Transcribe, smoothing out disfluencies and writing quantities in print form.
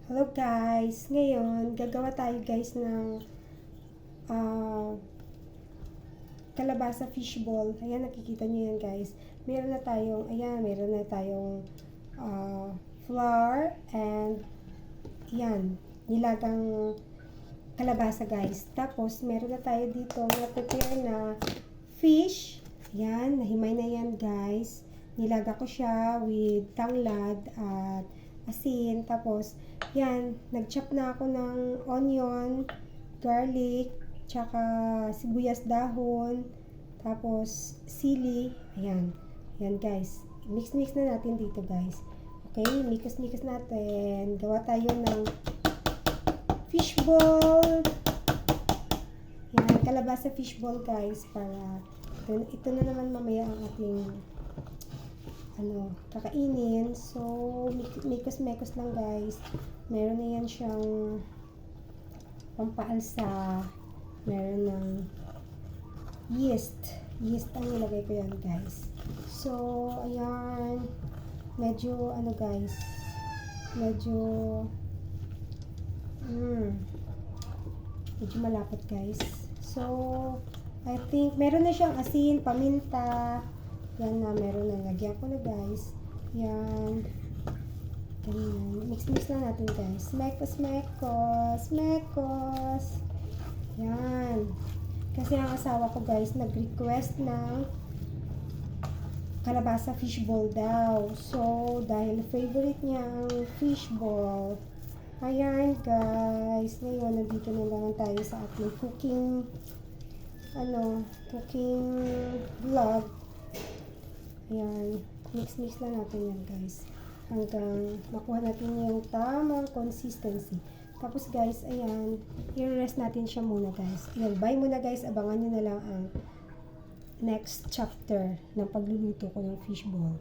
Hello guys! Ngayon, gagawa tayo guys ng kalabasa fishball. Ayan, nakikita nyo yan guys. Meron na tayong flour and yan, nilagang kalabasa guys. Tapos, meron na tayo dito na-prepare na fish. Yan, nahimay na yan guys. Nilaga ko siya with tanglad at asin. Tapos, yan, nag-chop na ako ng onion, garlic, tsaka sibuyas dahon, tapos sili. Ayan. Yan guys. Mix-mix na natin dito guys. Okay, mix-mix natin. Gawa tayo ng fishball. Yan, kalabasa fishball guys. Para ito na naman mamaya ang ating kakainin. So, mekos-mekos lang guys. Meron na yan siyang pampaalsa. Meron ng yeast. Yeast ang nilagay ko yan guys. So, ayan. Medyo guys. Medyo malapot guys. So, I think meron na siyang asin, paminta. Yan na, meron na. Lagyan ko na guys. Yan. Ganyan. Mix-mix lang natin guys. Mekos. Yan. Kasi ang asawa ko guys, nag-request ng kalabasa fishball daw. So, dahil favorite niya ang fishball. Ayan guys. Ngayon, nandito na lang tayo sa ating cooking vlog. Ayan, mix-mix lang natin yan guys hanggang makuha natin yung tamang consistency. Tapos guys, ayan, i-rest natin siya muna guys. Ayan, bye muna guys, abangan nyo na lang ang next chapter ng pagluluto ko ng fishball.